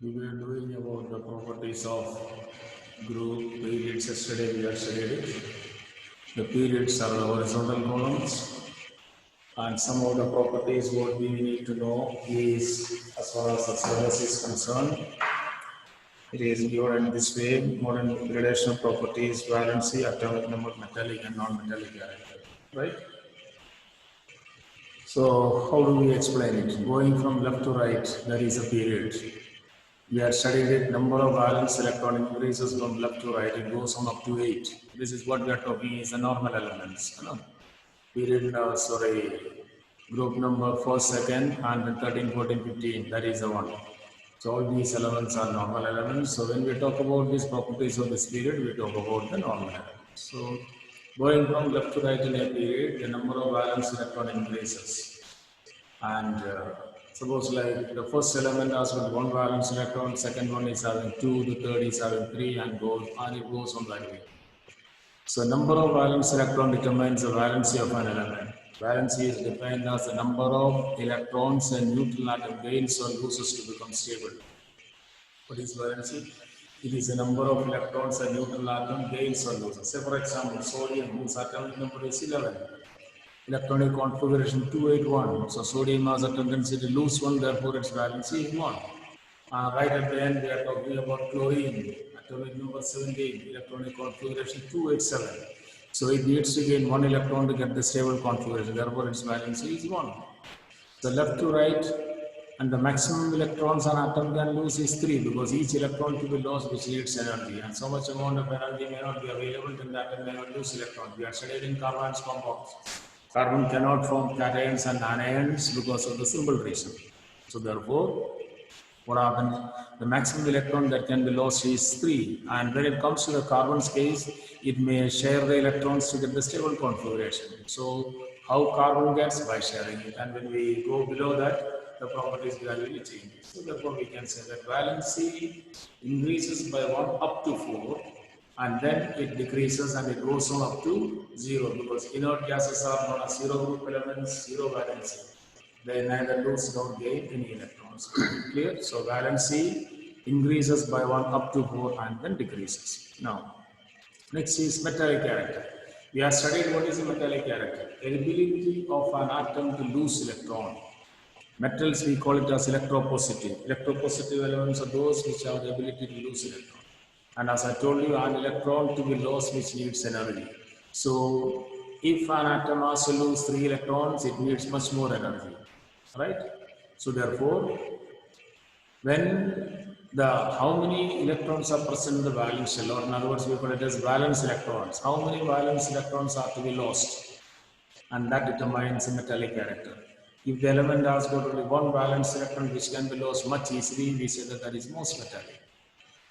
We were doing about the properties of group periods. Yesterday we have studied it. The periods are the horizontal columns, and some of the properties what we need to know is, as far as the syllabus is concerned, it is given in this way: modern relational properties, valency, atomic number, metallic and non-metallic character. Right? So how do we explain it? Going from left to right, there is a period. We have studied it, number of valence electron increases from left to right, it goes on up to 8. This is what we are talking is the normal elements. Period, group number first, second, and then 13, 14, 15, that is the one. So all these elements are normal elements. So when we talk about these properties of this period, we talk about the normal elements. So going from left to right in a period, the number of valence electron increases. And suppose like the first element has got one valence electron, second one is having 2, the third is having 3, and it goes on that way. So number of valence electron determines the valency of an element. Valency is defined as the number of electrons and neutral atom gains or loses to become stable. What is valency? It is the number of electrons and neutral atom gains or loses. Say for example, sodium, whose atomic number is 11. Electronic configuration 281. So sodium has a tendency to lose one, therefore its valency is 1. Right at the end, we are talking about chlorine, atomic number 17, electronic configuration 287. So it needs to gain 1 electron to get the stable configuration, therefore its valency is 1. So left to right, and the maximum electrons an atom can lose is 3, because each electron to be lost which needs energy, and so much amount of energy may not be available, then the atom may not lose electrons. We are studying carbon's compounds. Carbon cannot form cations and anions because of the simple reason. So therefore, what happens? The maximum electron that can be lost is 3. And when it comes to the carbon's case, it may share the electrons to get the stable configuration. So how carbon gets? By sharing it. And when we go below that, the properties gradually change. So therefore, we can say that valency increases by 1 up to 4. And then it decreases and it goes on up to 0, because inert gases are known as zero group elements, zero valency. They neither lose nor gain any electrons. Clear? So valency increases by 1 up to 4 and then decreases. Now, next is metallic character. We have studied what is a metallic character. The ability of an atom to lose electron. Metals, we call it as electropositive. Electropositive elements are those which have the ability to lose electron. And as I told you, an electron to be lost which needs energy. So if an atom has to lose 3 electrons, it needs much more energy. Right? So therefore, when how many electrons are present in the valence shell, or in other words, we call it as valence electrons. How many valence electrons are to be lost? And that determines the metallic character. If the element has got only one valence electron which can be lost much easily, we say that is most metallic.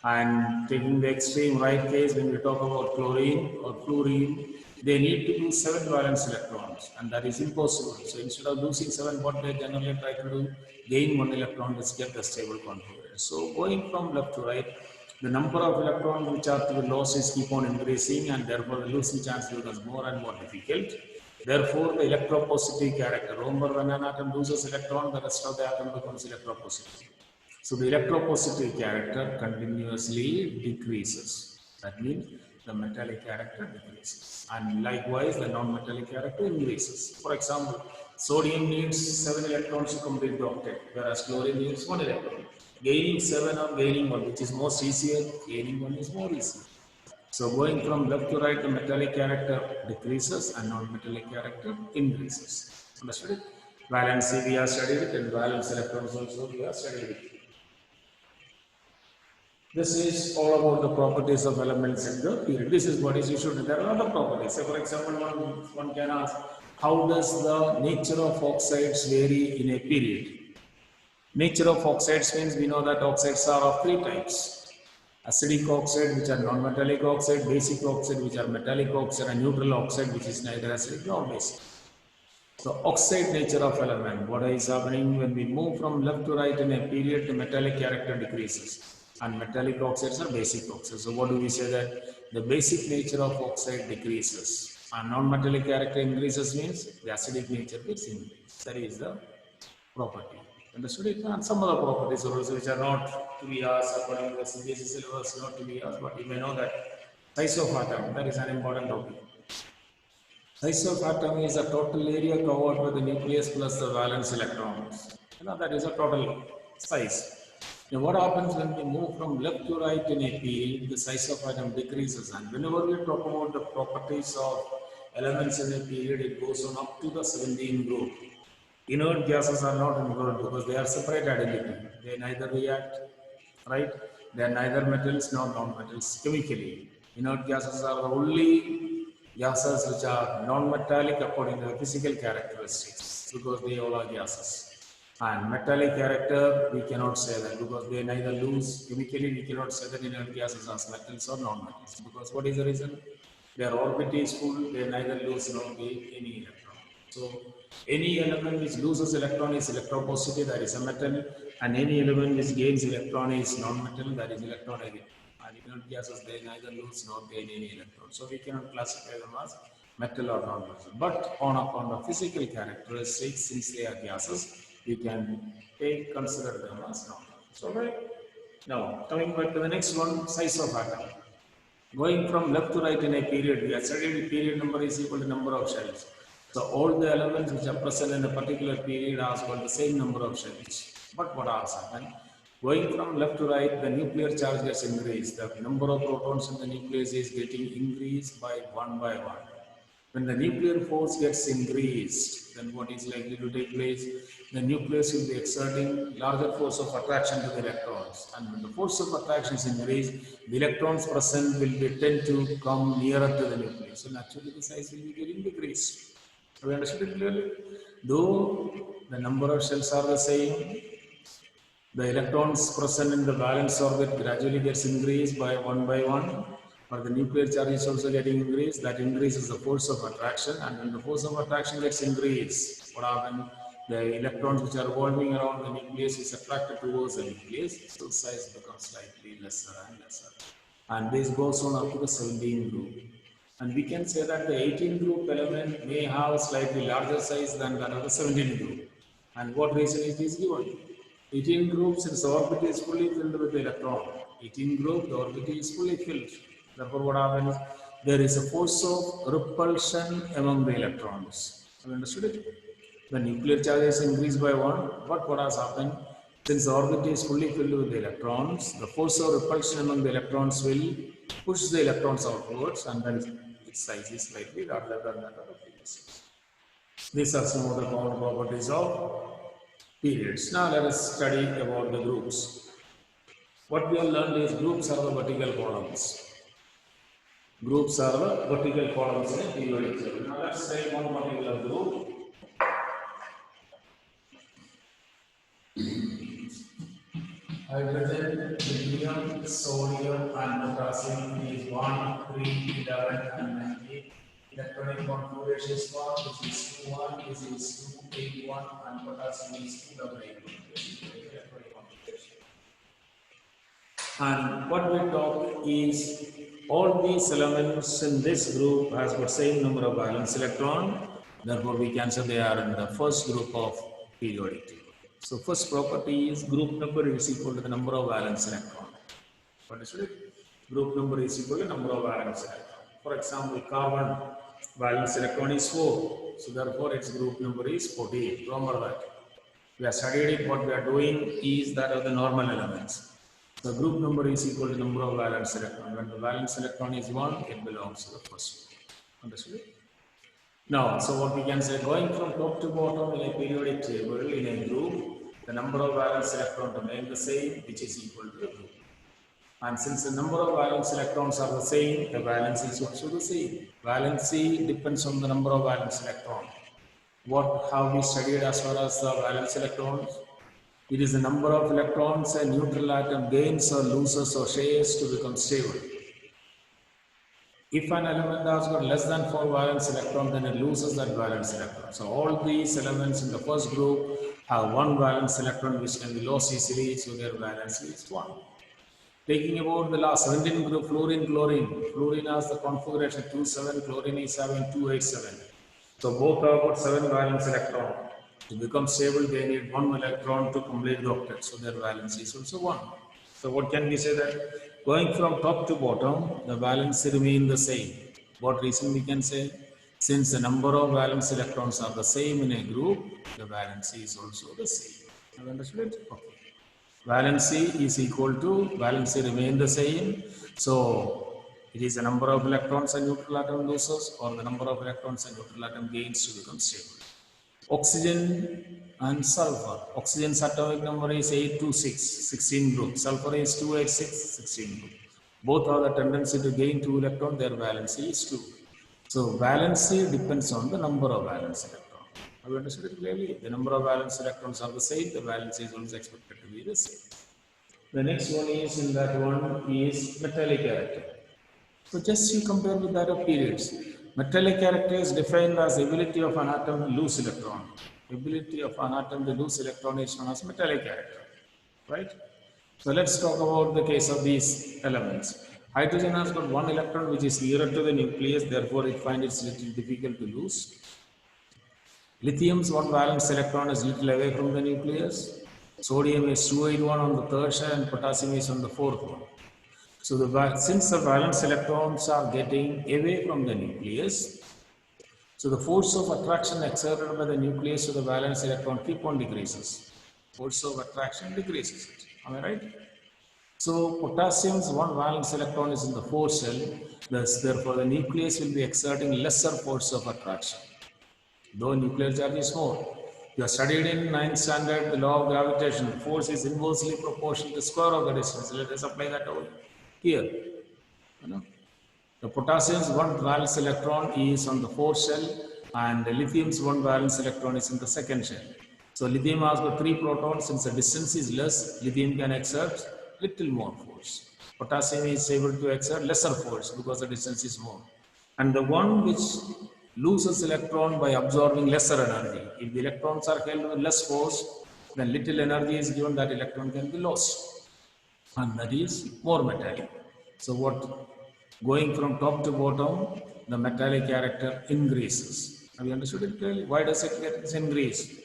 And taking the extreme right case, when we talk about chlorine or fluorine, they need to lose 7 valence electrons, and that is impossible. So instead of losing 7, what they generally try to do, gain 1 electron to get the stable configuration. So going from left to right, the number of electrons which are to be lost is keep on increasing, and therefore the losing chance becomes more and more difficult. Therefore, the electropositive character. Remember, when an atom loses electron, the rest of the atom becomes electropositive. So the electropositive character continuously decreases. That means the metallic character decreases. And likewise, the non-metallic character increases. For example, sodium needs 7 electrons to complete the octet, whereas chlorine needs 1 electron. Gaining 7 or gaining 1, which is most easier, gaining 1 is more easy. So going from left to right, the metallic character decreases and non-metallic character increases. Understood it? Valency we have studied it, and valence electrons also we have studied it. This is all about the properties of elements in the period. This is what is issued. There are other properties. So for example, one can ask, how does the nature of oxides vary in a period? Nature of oxides means we know that oxides are of 3 types. Acidic oxide, which are non-metallic oxide, basic oxide, which are metallic oxide, and neutral oxide, which is neither acidic nor basic. So oxide nature of element, what is happening when we move from left to right in a period, the metallic character decreases. And metallic oxides are basic oxides. So what do we say? That the basic nature of oxide decreases and non-metallic character increases means the acidic nature gets increased. That is the property. Understood it? And some other properties also which are not to be asked according to the CBSE syllabus, not to be asked, but you may know that size of atom, that is an important topic. Size of atom is the total area covered by the nucleus plus the valence electrons. That is a total size. Now, what happens when we move from left to right in a period, the size of atom decreases. And whenever we talk about the properties of elements in a period, it goes on up to the 17 group. Inert gases are not involved because they are separate identity. They neither react, right? They are neither metals nor non-metals chemically. Inert gases are the only gases which are non-metallic according to the physical characteristics because they all are gases. And metallic character, we cannot say that because they neither lose chemically, we cannot say that inert gases are metals or non-metals. Because what is the reason? Their orbit is full, they neither lose nor gain any electron. So any element which loses electron is electropositive, that is a metal, and any element which gains electron is non-metal, that is electronegative. And inert gases, they neither lose nor gain any electron. So we cannot classify them as metal or non-metal. But on account of physical characteristics, since they are gases, we can consider them as non-metal. So right now, coming back to the next one, size of atom. Going from left to right in a period, we have studied period number is equal to number of shells. So all the elements which are present in a particular period are got the same number of shells. But what has happened? Going from left to right, the nuclear charge gets increased. The number of protons in the nucleus is getting increased by one. When the nuclear force gets increased, then what is likely to take place? The nucleus will be exerting larger force of attraction to the electrons. And when the force of attraction is increased, the electrons present will be tend to come nearer to the nucleus. So naturally the size will be getting decreased. Have you understood it clearly? Though the number of shells are the same, the electrons present in the valence orbit gradually gets increased by one, but the nuclear charge is also getting increased. That increases the force of attraction, and when the force of attraction gets increased, what happens? The electrons which are revolving around the nucleus is attracted towards the nucleus, so size becomes slightly lesser and lesser. And this goes on up to the 17 group. And we can say that the 18 group element may have slightly larger size than that of the 17 group. And what reason it is given? 18 group, since the orbit is fully filled with electron. 18 group, the orbit is fully filled. Therefore, what happens? There is a force of repulsion among the electrons. Have you understood it? The nuclear charge is increased by 1, but what has happened? Since the orbit is fully filled with the electrons, the force of repulsion among the electrons will push the electrons outwards, and then its size is slightly larger than that of the previous. These are some of the common properties of periods. Now let us study about the groups. What we have learned is groups are the vertical columns. Groups are the vertical columns in a periodic table. Now let's say one particular group. Hydrogen, helium, sodium, and potassium is 1, 3, 11, and 98. Electronic configuration is 1, this is 2, 1, this is 2, 8, 1, and potassium is 2, 8, 1. And what we talk is all these elements in this group has got same number of valence electron. Therefore, we can say they are in the first group of periodic table. So first property is group number is equal to the number of valence electron. What is it? Group number is equal to number of valence electron. For example, carbon valence electron is 4. So therefore, its group number is 48. Remember that. We have studied it. What we are doing is that of the normal elements. The group number is equal to number of valence electron. When the valence electron is 1, it belongs to the first group. Understood? Now, so what we can say, going from top to bottom in a periodic table in a group, the number of valence electrons remain the same, which is equal to the group. And since the number of valence electrons are the same, the valence is also the same. Valency depends on the number of valence electrons. What have we studied as far as the valence electrons? It is the number of electrons a neutral atom gains or loses or shares to become stable. If an element has got less than 4 valence electrons, then it loses that valence electron. So all these elements in the first group have 1 valence electron which can be lost easily, so their valence is 1. Taking about the last 17 group, fluorine. Fluorine has the configuration 2,7, chlorine is having 2,8,7. So both have got 7 valence electron. To become stable, they need one electron to complete the octet, so their valency is also 1. So what can we say that going from top to bottom, the valency remain the same. What reason we can say? Since the number of valence electrons are the same in a group, the valency is also the same. Have you understood it? Okay. Valency is equal to, valency remain the same. So it is the number of electrons and neutral atom loses or the number of electrons and neutral atom gains to become stable. Oxygen and sulfur. Oxygen's atomic number is 826, 16 groups. Sulfur is 286, 16 groups. Both have the tendency to gain 2 electrons, their valency is 2. So valency depends on the number of valence electrons. Have you understood it clearly? The number of valence electrons are the same, the valency is always expected to be the same. The next one is, in that one is metallic character. So just you compare with that of periods. Metallic character is defined as ability of an atom to lose electron. Ability of an atom to lose electron is known as metallic character, right? So let's talk about the case of these elements. Hydrogen has got one electron which is nearer to the nucleus, therefore it finds it little difficult to lose. Lithium's one valence electron is little away from the nucleus. Sodium is 281 on the third shell and potassium is on the fourth one. So since the valence electrons are getting away from the nucleus, so the force of attraction exerted by the nucleus to the valence electron keep on decreases. Force of attraction decreases it. Am I right? So potassium's one valence electron is in the fourth shell, thus therefore the nucleus will be exerting lesser force of attraction. Though nuclear charge is more. You have studied in 9th standard the law of gravitation. Force is inversely proportional to the square of the distance. Let us apply that over here. You know? The potassium's one valence electron is on the fourth shell and the lithium's one valence electron is in the second shell. So lithium has got 3 protons. Since the distance is less, lithium can exert little more force. Potassium is able to exert lesser force because the distance is more. And the one which loses electron by absorbing lesser energy. If the electrons are held with less force, then little energy is given, that electron can be lost. And that is more metallic. So what? Going from top to bottom, the metallic character increases. Have you understood it clearly? Why does it get increase?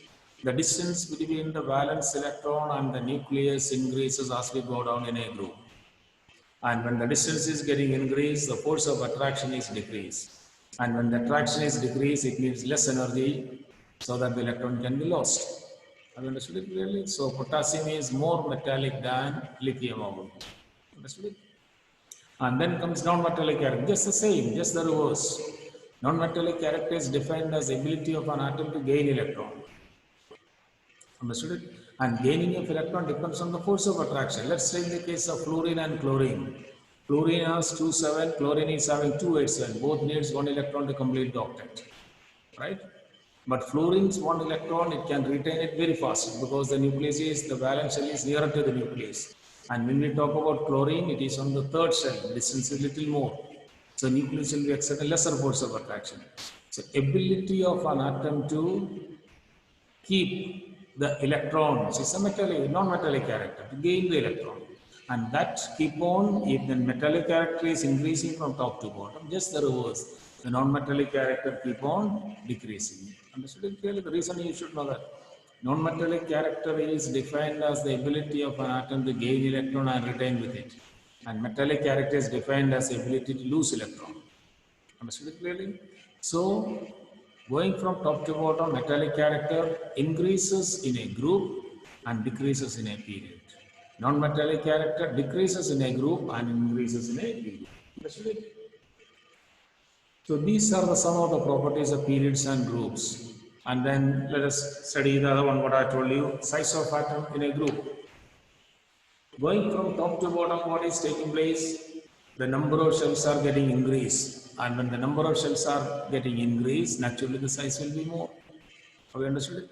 The distance between the valence electron and the nucleus increases as we go down in a group. And when the distance is getting increased, the force of attraction is decreased. And when the attraction is decreased, it needs less energy so that the electron can be lost. Have you understood it clearly? So potassium is more metallic than lithium ion. Understood it? And then comes non-metallic character, just the same, just the reverse. Non-metallic character is defined as the ability of an atom to gain electron. Understood it? And gaining of electron depends on the force of attraction. Let's take the case of fluorine and chlorine. Fluorine has 27, chlorine is having 287. Both needs one electron to complete the octet, right? But fluorine's one electron, it can retain it very fast because the nucleus is, the valence shell is nearer to the nucleus. And when we talk about chlorine, it is on the third shell, distance is little more. So nucleus will be exerting lesser force of attraction. So ability of an atom to keep the electrons is a metallic, non-metallic character, to gain the electron. And that keep on, if the metallic character is increasing from top to bottom, just the reverse. The non-metallic character keep on decreasing. Understood it clearly? The reason you should know that. Non-metallic character is defined as the ability of an atom to gain electron and retain with it. And metallic character is defined as the ability to lose electron. Understood it clearly? So, going from top to bottom, metallic character increases in a group and decreases in a period. Non-metallic character decreases in a group and increases in a period. Understood it? So these are some of the properties of periods and groups. And then let us study the other one, what I told you, size of atom in a group. Going from top to bottom, what is taking place? The number of shells are getting increased. And when the number of shells are getting increased, naturally the size will be more. Have you understood it?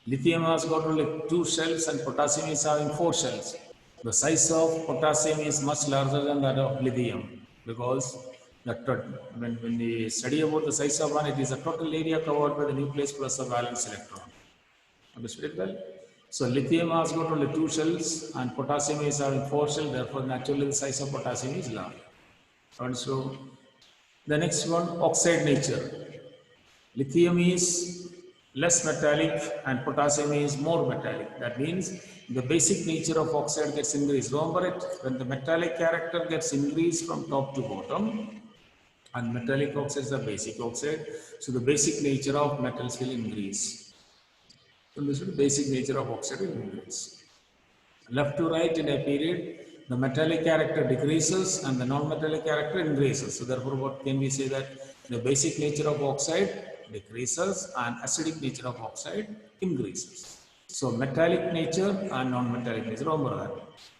Lithium has got only 2 shells and potassium is having 4 shells. The size of potassium is much larger than that of lithium because when we study about the size of one, it is a total area covered by the nucleus plus a valence electron. Understood it well? So lithium has got only 2 shells and potassium is having 4 shells, therefore naturally the size of potassium is large. And so the next one, oxide nature. Lithium is less metallic and potassium is more metallic. That means the basic nature of oxide gets increased. Remember it, when the metallic character gets increased from top to bottom, and metallic oxides are basic oxide, so the basic nature of metals will increase. So this is the basic nature of oxide will increase. Left to right in a period, the metallic character decreases and the non-metallic character increases. So therefore, what can we say, that the basic nature of oxide decreases and acidic nature of oxide increases. So metallic nature and non-metallic nature, remember that.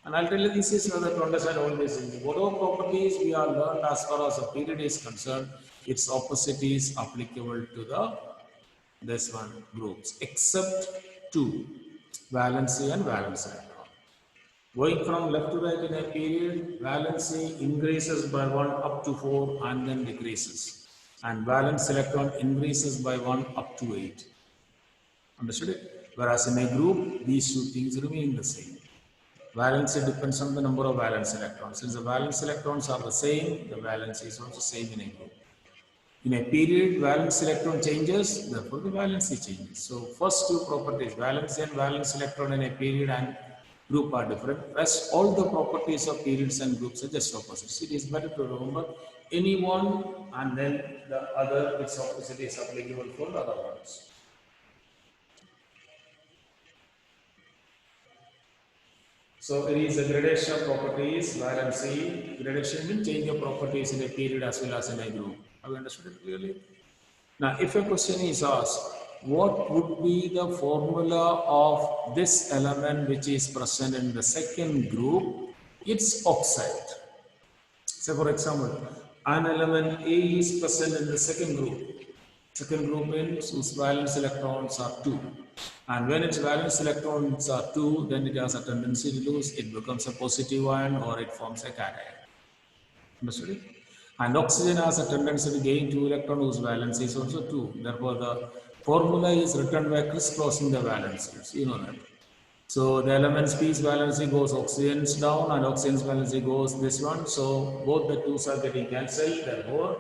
And I'll tell you this is in order to understand all these things. Whatever properties we are learned as far as a period is concerned, its opposite is applicable to the this one groups, except two, valency and valence electron. Going from left to right in a period, valency increases by 1 up to 4 and then decreases. And valence electron increases by 1 up to 8. Understood it? Whereas in a group, these two things remain the same. Valency depends on the number of valence electrons. Since the valence electrons are the same, the valency is also same in a group. In a period, valence electron changes, therefore the valency changes. So first two properties, valency and valence electron in a period and group are different. Rest all the properties of periods and groups are just opposites. It is better to remember any one and then the other, its opposite is applicable for the other ones. So it is a gradation of properties, valency. Gradation will change the properties in a period as well as in a group. Have you understood it clearly? Now, if a question is asked, what would be the formula of this element which is present in the second group? It's oxide. So, for example, an element A is present in the second group. Second group means whose valence electrons are 2. And when its valence electrons are 2, then it has a tendency to lose. It becomes a positive ion or it forms a cation. Understood it? And oxygen has a tendency to gain 2 electrons whose valence is also 2. Therefore, the formula is written by crisscrossing the valencies. You know that. So the elements P's valency goes oxygen's down and oxygen's valency goes this one. So both the twos are getting cancelled. Therefore,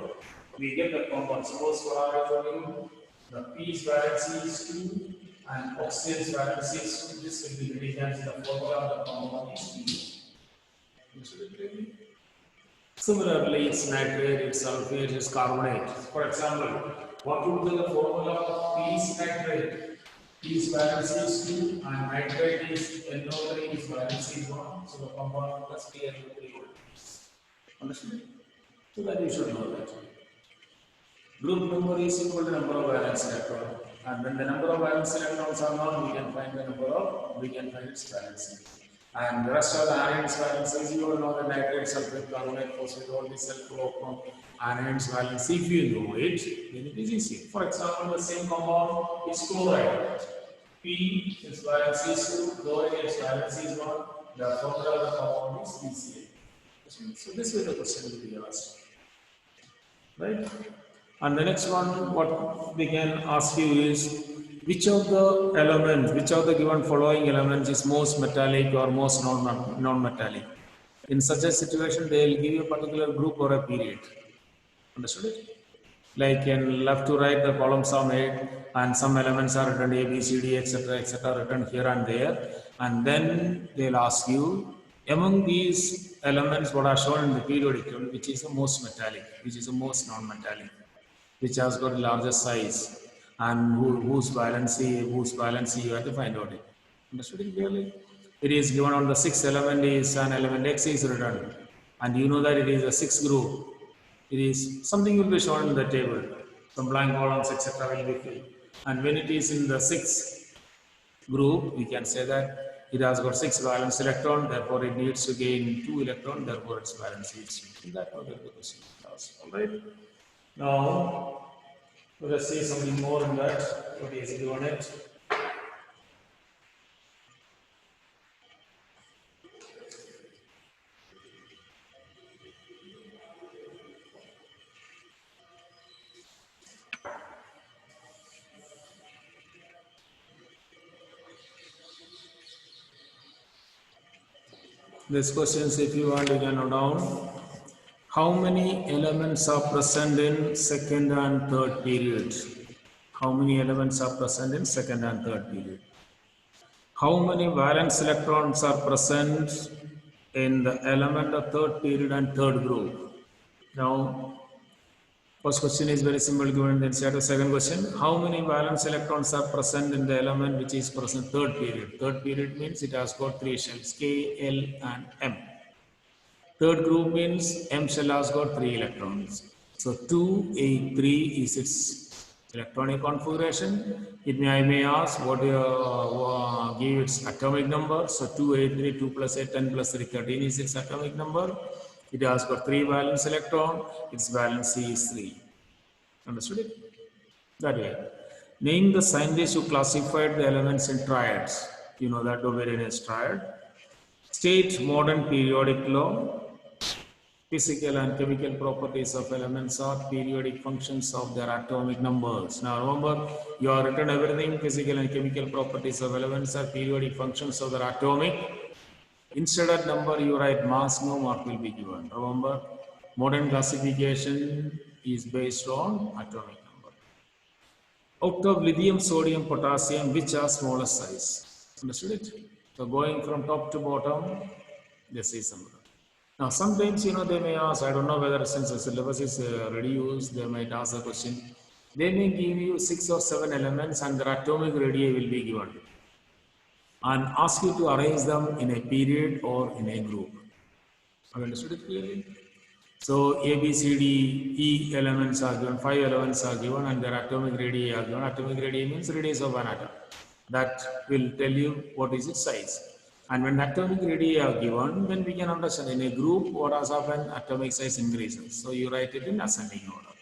we get the compound. Suppose for our the P's valency is 2 and oxygen's valency is 2. This will be getting cancelled. The formula of the compound is P. Similarly, it's nitrate, it's sulfate, it's carbonate. For example, what would be the formula of P's nitrate? P's valency is 2 and nitrate is NO3, its valency is 1. So the compound plus PNO3. Understood? So that you should know that. Group number is equal to number of valence electrons. And when the number of valence electrons are known, we can find its valency. And the rest of the anions valencies, you all know the nitrate, sulfate, carbonate, phosphate, all these self-proton anions valency. If you know it, then it is easy. For example, the same compound is chloride. P its valency is 2, chloride its valency is 1. The formula of the compound is PCl. So this way the question will be asked. Right? And the next one, what we can ask you is, which of the elements, which of the given following elements is most metallic or most non-metallic? In such a situation, they will give you a particular group or a period. Understood it? Like in left to right, the columns are made and some elements are written A, B, C, D, etc. written here and there. And then they'll ask you, among these elements, what are shown in the periodic table, which is the most metallic, which is the most non-metallic, which has got the largest size, and whose valency you have to find out it. Understood it clearly? It is given on the sixth element is an element X is written, and you know that it is a sixth group. It is something will be shown in the table, some blank columns, etc. will be filled. And when it is in the sixth group, we can say that it has got 6 valence electron, therefore it needs to gain 2 electron, therefore its valency is 2. That will be the question. Alright. Now, let us see something more in that. What is given it? This questions, if you want, you can note down. How many elements are present in second and third period? How many elements are present in second and third period? How many valence electrons are present in the element of third period and third group? Now, first question is very simple given, then set a second question. How many valence electrons are present in the element which is present third period? Third period means it has got three shells, K, L and M. Third group means M shell has got 3 electrons. So 2, 8, 3 is its electronic configuration. I may ask what give its atomic number. So 2, 8, 3, 2 plus 8, 10 plus 3, 13 is its atomic number. It has got 3 valence electron. Its valency is 3. Understood it? That way. Name the scientists who classified the elements in triads. You know that Arrhenius triad. State modern periodic law. Physical and chemical properties of elements are periodic functions of their atomic numbers. Now remember, you have written everything. Physical and chemical properties of elements are periodic functions of their atomic. Instead of number, you write mass, no mark will be given. Remember, modern classification is based on atomic number. Out of lithium, sodium, potassium, which are smallest size? Understood it? So going from top to bottom, this is something. Now, sometimes, they may ask, I don't know whether since the syllabus is reduced, they might ask the question. They may give you 6 or 7 elements and their atomic radii will be given and ask you to arrange them in a period or in a group. Have you understood it clearly? So, A, B, C, D, E elements are given, 5 elements are given and their atomic radii are given. Atomic radii means radius of an atom. That will tell you what is its size. And when atomic radii are given, then we can understand in a group what has happened, atomic size increases. So you write it in ascending order.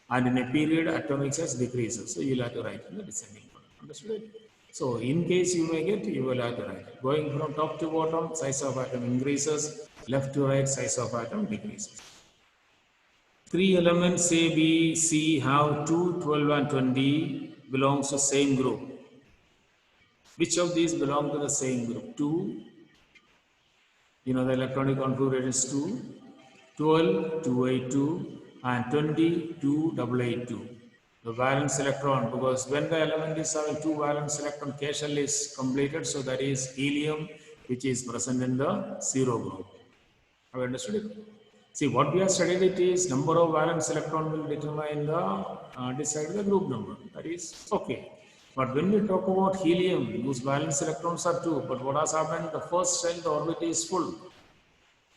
And in a period, atomic size decreases. So you will have to write in the descending order. Understood? So in case you may get, you will have to write. Going from top to bottom, size of atom increases. Left to right, size of atom decreases. 3 elements A, B, C have 2, 12 and 20 belongs to same group. Which of these belong to the same group? 2, the electronic configuration is 2, 12, 282 and 20, 2882. The valence electron, because when the element is having 2 valence electron, K shell is completed, so that is helium which is present in the 0 group. Have you understood it? See, what we have studied it is number of valence electron will determine decide the group number. That is okay. But when we talk about helium, whose valence electrons are 2, but what has happened? The first shell, the orbit is full.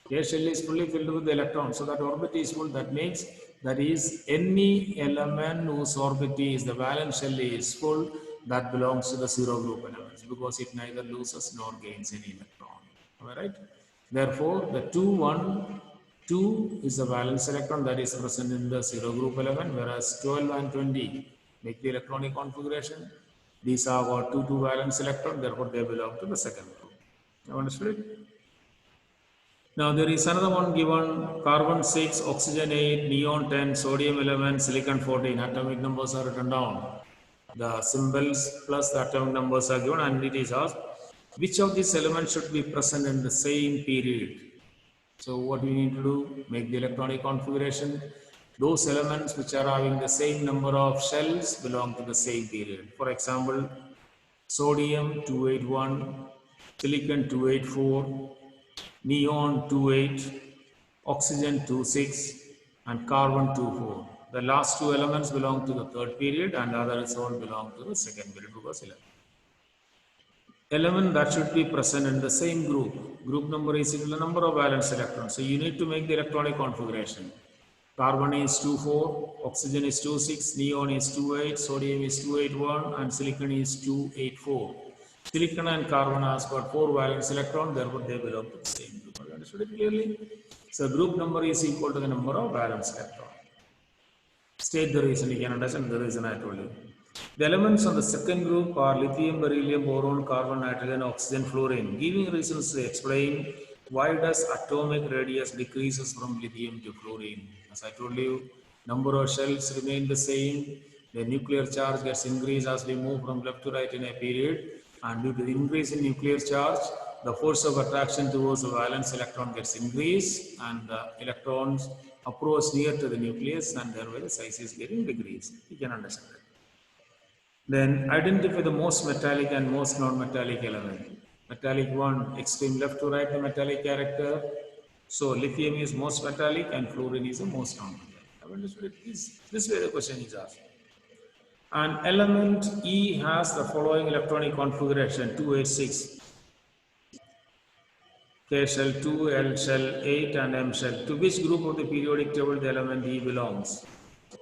K shell is fully filled with the electrons, so that orbit is full. That means that is any element whose orbit is, the valence shell is full, that belongs to the 0 group elements because it neither loses nor gains any electron. Am I right? Therefore, the 2 is the valence electron that is present in the 0 group element, whereas 12 and 20 make the electronic configuration. These are got 2 valence electron, therefore they belong to the second group. You understood it? Now there is another one given: carbon 6, oxygen 8, neon 10, sodium 11, silicon 14. Atomic numbers are written down. The symbols plus the atomic numbers are given, and it is asked which of these elements should be present in the same period. So what we need to do? Make the electronic configuration. Those elements which are having the same number of shells belong to the same period. For example, sodium 281, silicon 284, neon 28, oxygen 26, and carbon 24. The last 2 elements belong to the third period and the others all belong to the second period because 11. Element that should be present in the same group. Group number is equal to the number of valence electrons. So you need to make the electronic configuration. Carbon is 24, oxygen is 26, neon is 28, sodium is 281, and silicon is 284. Silicon and carbon has got 4 valence electrons, therefore they belong to the same group. Have you understood it clearly? So group number is equal to the number of valence electrons. State the reason, you can understand the reason I told you. The elements on the second group are lithium, beryllium, boron, carbon, nitrogen, oxygen, fluorine. Giving reasons to explain why does atomic radius decreases from lithium to fluorine. As I told you, number of shells remain the same. The nuclear charge gets increased as we move from left to right in a period. And due to the increase in nuclear charge, the force of attraction towards the valence electron gets increased and the electrons approach near to the nucleus and thereby the size is getting decreased. You can understand that. Then identify the most metallic and most non-metallic element. Metallic one, extreme left to right, the metallic character. So lithium is most metallic and fluorine is the most non-metallic. Have you understood it? This way the question is asked. An element E has the following electronic configuration 286. K shell 2, L shell 8 and M shell. To which group of the periodic table the element E belongs?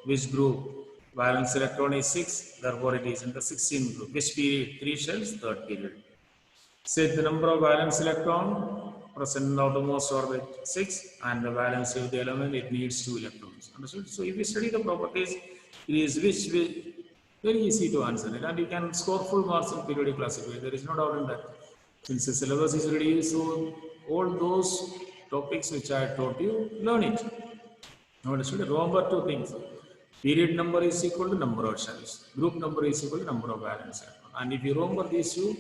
Which group? Valence electron is 6, therefore it is in the 16th group. Which period? 3 shells, third period. Set the number of valence electron present in the outermost orbit 6 and the valency of the element it needs 2 electrons. Understood? So if you study the properties, it is very easy to answer it and you can score full marks in periodic classification. There is no doubt in that. Since the syllabus is reduced, so all those topics which I taught you, learn it. Understood? Remember two things. Period number is equal to number of shells. Group number is equal to number of valence electrons. And if you remember these two,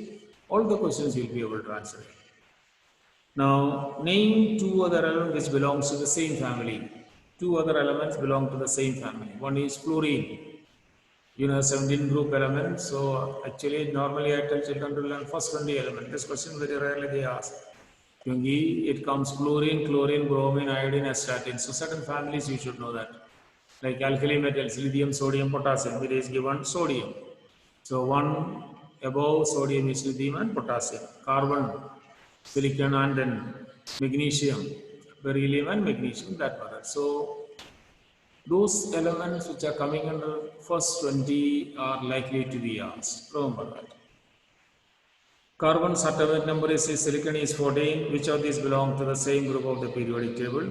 all the questions you will be able to answer it. Now, name two other elements which belongs to the same family. Two other elements belong to the same family. One is fluorine. You know, 17 group elements. So actually, normally I tell children to learn first 20 elements. This question very rarely they ask. It comes fluorine, chlorine, bromine, iodine, astatine. So certain families you should know that. Like alkali metals, lithium, sodium, potassium, it is given sodium. So one above sodium is lithium and potassium. Carbon, silicon and then magnesium, beryllium and magnesium, that matter. So those elements which are coming under first 20 are likely to be asked. Remember that. Carbon's atomic number is 6, silicon is 14. Which of these belong to the same group of the periodic table?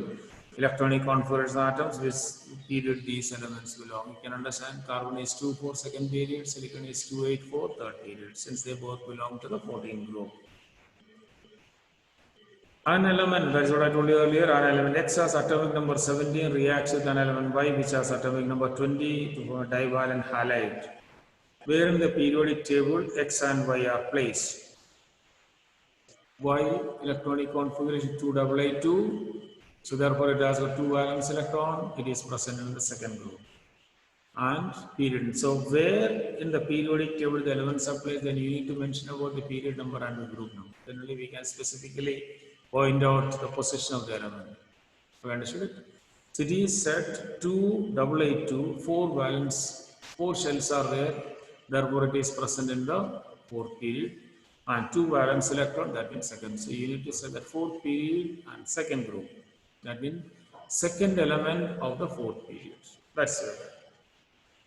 Electronic configuration atoms, which period these elements belong. You can understand carbon is 2, 4, second period, silicon is 2, 8, 4, third period, since they both belong to the 14 group. An element, that is what I told you earlier, an element X has atomic number 17 reacts with an element Y which has atomic number 20 to form a divalent halide. Where in the periodic table X and Y are placed? Y electronic configuration 2AA2, so therefore it has a 2 valence electron, it is present in the second group. And period. So where in the periodic table the elements are placed, then you need to mention about the period number and the group number. Then only we can specifically point out the position of the element. Have you understood it? So it is set 2AA2, 4 valence, 4 shells are there, therefore it is present in the fourth period. And 2 valence electron, that means second. So you need to say that fourth period and second group. That means second element of the fourth period. That's it.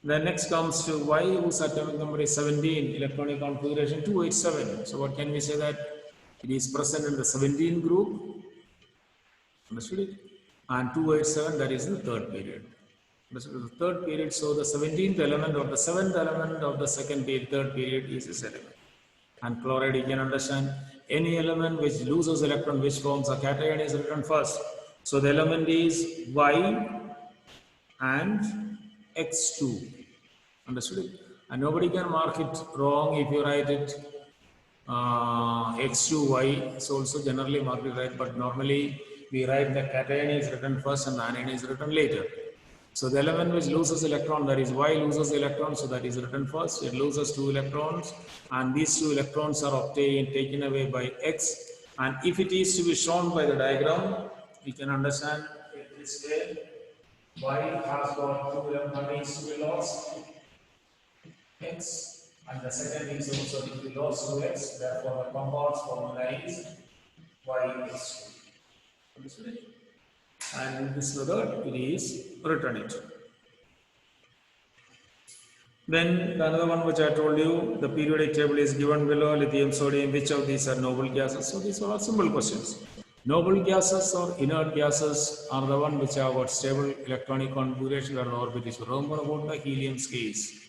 Then next comes to Y, whose atomic number is 17, electronic configuration 287. So what can we say that? It is present in the 17 group. Understood it? And 287, that is the third period. Understood? The third period, so the 17th element or the 7th element of the second period, third period is this element. And chloride, you can understand any element which loses electron, which forms a cation, is written first. So the element is Y and X2. Understood it? And nobody can mark it wrong if you write it X2Y. It's also generally marked right, but normally we write the cation is written first and anion is written later. So the element which loses electron, that is Y loses electron, so that is written first. It loses 2 electrons, and these 2 electrons are obtained, taken away by X. And if it is to be shown by the diagram, we can understand it this way. Y has got 2 electrons to be lost, X, and the second is also to be lost to X. Therefore, the compound's formula is YX2. Understood it? And in this method, it is written it. Then another one which I told you, the periodic table is given below, lithium, sodium, which of these are noble gases? So these are all simple questions. Noble gases or inert gases are the one which have got stable electronic configuration where the orbit is. Remember about the helium's case.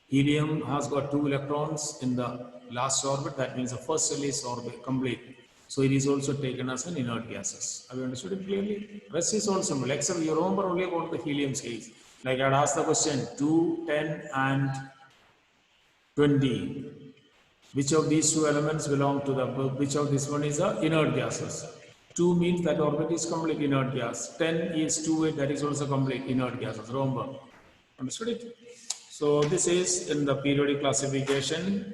Helium has got 2 electrons in the last orbit, that means the first cell is orbit complete. So it is also taken as an inert gases. Have you understood it clearly? Rest is all simple, except you remember only about the helium's case. Like I had asked the question 2, 10 and 20. Which of these 2 elements belong to the, which of this one is the inert gases? 2 means that orbit is complete inert gas. 10 is 2, that is also complete inert gases. Remember? Understood it? So this is in the periodic classification.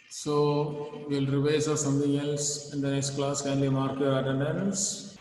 So we'll revise or something else in the next class. Kindly mark your attendance.